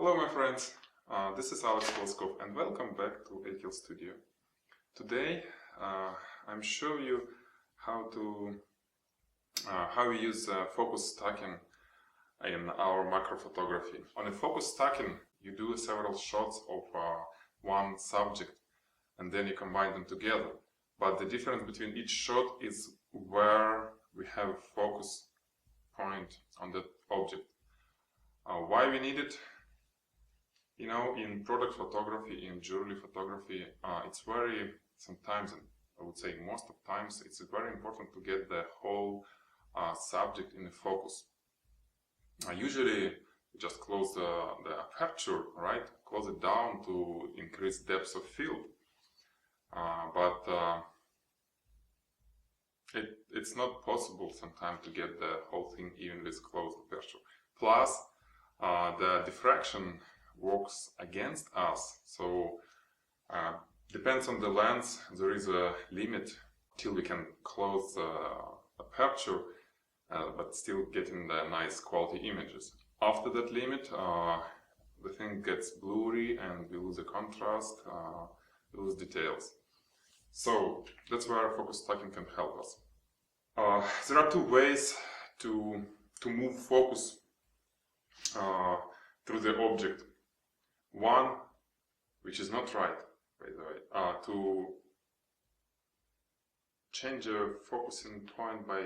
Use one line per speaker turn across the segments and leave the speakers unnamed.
Hello my friends, this is Alex Polskov and welcome back to AKIL Studio. Today I'm showing you how we use focus stacking in our macro photography. On a focus stacking you do several shots of one subject and then you combine them together. But the difference between each shot is where we have a focus point on the object. Why we need it? You know, in product photography, in jewelry photography, it's sometimes, and I would say most of times, it's very important to get the whole subject in the focus. Usually, you just close the aperture, right? Close it down to increase depth of field. But it's not possible sometimes to get the whole thing even with closed aperture. Plus, the diffraction works against us, so depends on the lens. There is a limit till we can close the aperture, but still getting the nice quality images. After that limit, the thing gets blurry and we lose the contrast, we lose details. So that's where focus stacking can help us. There are two ways to move focus through the object. One, which is not right, by the way, to change a focusing point by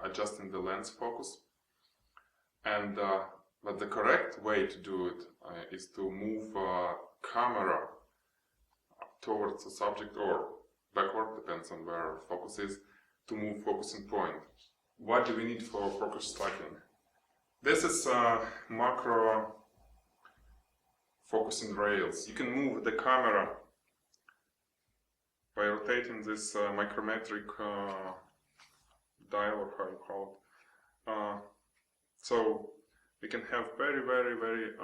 adjusting the lens focus. And but the correct way to do it is to move camera towards the subject or backward, depends on where focus is, to move focusing point. What do we need for focus stacking? This is macro focusing rails. You can move the camera by rotating this micrometric dial, or how you call it. So we can have very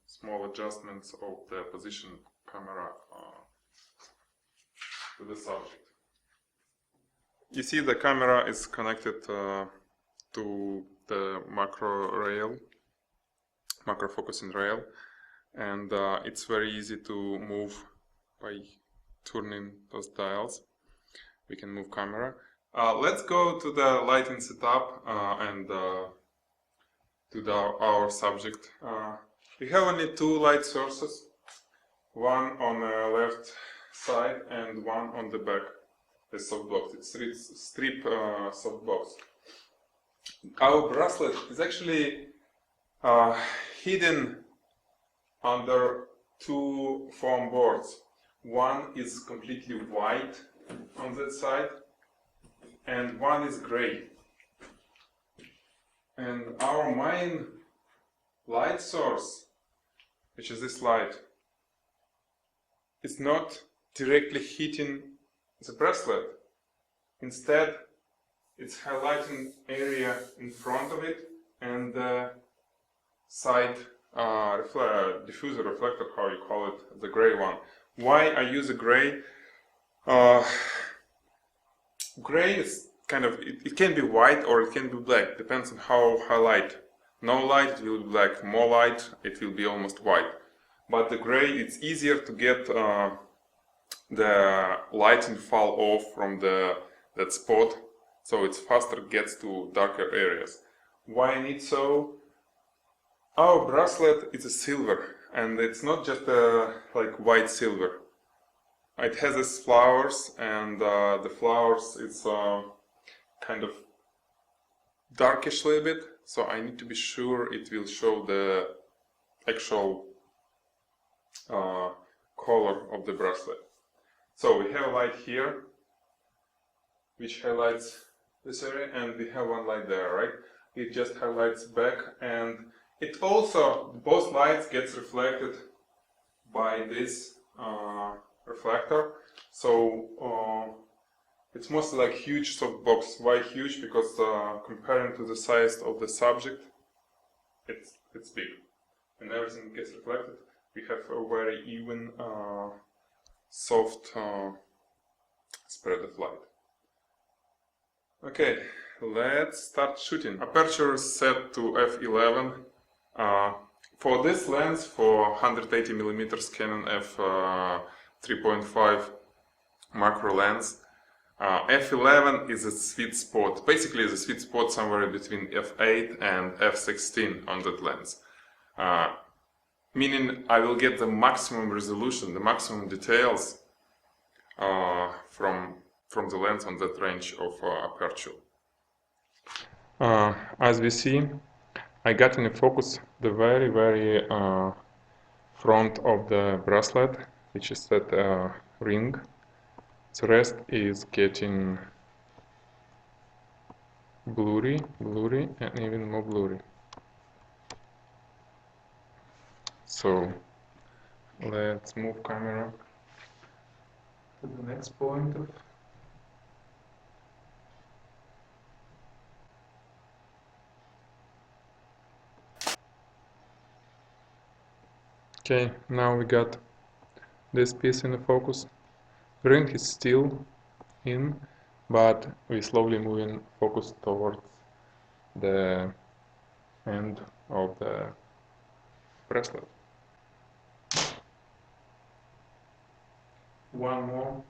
small adjustments of the position camera to the subject. You see the camera is connected to the macro focusing rail, and it's very easy to move by turning those dials. We can move camera. Let's go to the lighting setup and to our subject. We have only two light sources, one on the left side and one on the back. The softbox, it's strip softbox. Our bracelet is actually hidden under two foam boards. One is completely white on that side and one is gray. And our main light source, which is this light, is not directly hitting the bracelet. Instead, it's highlighting area in front of it and the side diffuser, reflector, how you call it, the gray one. Why I use a gray? Gray is kind of, it can be white or it can be black, depends on how highlight. No light, it will be black. More light, it will be almost white. But the gray, it's easier to get the lighting fall off from that spot, so it's faster gets to darker areas. Why I need so? Our bracelet is a silver, and it's not just like white silver. It has these flowers, and the flowers it's kind of darkish a little bit, so I need to be sure it will show the actual color of the bracelet. So we have a light here, which highlights this area, and we have one light there, right? It just highlights back, and it also, both lights gets reflected by this reflector. So it's mostly like huge softbox. Why huge? Because comparing to the size of the subject, it's big, and everything gets reflected. We have a very even soft spread of light. Okay, let's start shooting. Aperture is set to f11. For this lens, for 180mm Canon f 3.5 macro lens, f11 is a sweet spot. Basically, the sweet spot somewhere between f8 and f16 on that lens. Meaning I will get the maximum resolution, the maximum details from the lens on that range of aperture. As we see, I got in focus the very front of the bracelet, which is that ring. The rest is getting blurry, and even more blurry. So let's move camera to the next point. Okay, now we got this piece in the focus. The ring is still in, but we slowly moving focus towards the end of the bracelet. One more.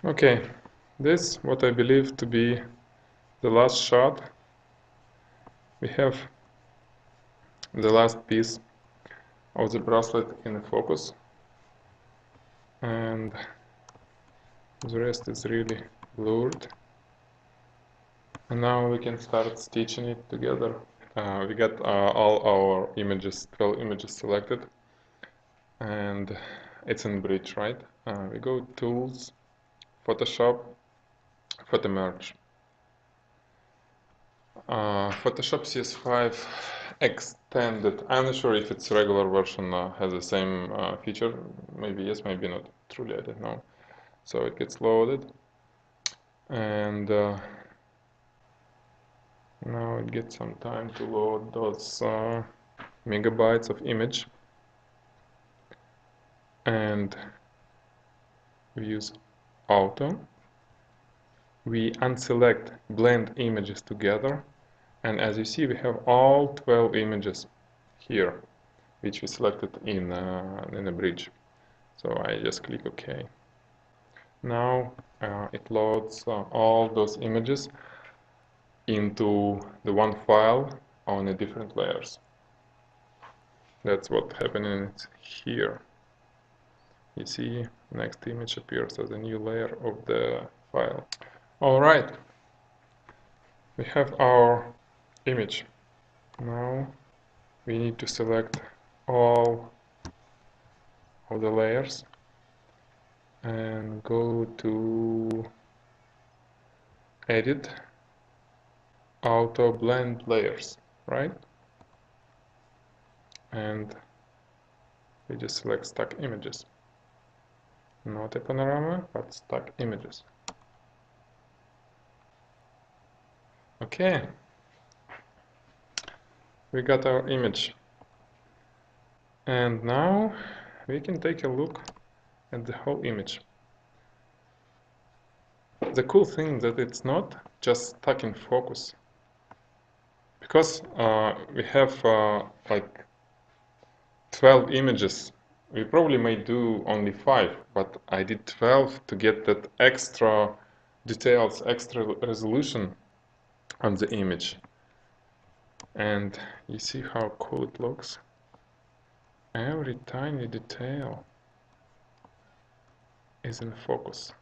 Okay, this what I believe to be the last shot. We have the last piece of the bracelet in the focus, and the rest is really blurred. And now we can start stitching it together. We got all our images, 12 images selected, and it's in bridge, right? We go Tools, Photoshop, Photo Merge. Photoshop CS5 Extended. I'm not sure if its regular version has the same feature. Maybe yes, maybe not. Truly, I don't know. So it gets loaded, and now it gets some time to load those megabytes of image. And we use Auto. We unselect blend images together, and as you see, we have all 12 images here, which we selected in a bridge. So I just click OK. Now it loads all those images into the one file on the different layers. That's what happening here. You see, next image appears as a new layer of the file. All right, we have our image. Now we need to select all of the layers and go to Edit, Auto Blend Layers, right? And we just select stock images. Not a panorama, but stock images. Okay, we got our image. And now we can take a look at the whole image. The cool thing that it's not just stuck in focus. Because we have like 12 images, we probably may do only 5, but I did 12 to get that extra details, extra resolution on the image. And you see how cool it looks? Every tiny detail is in focus.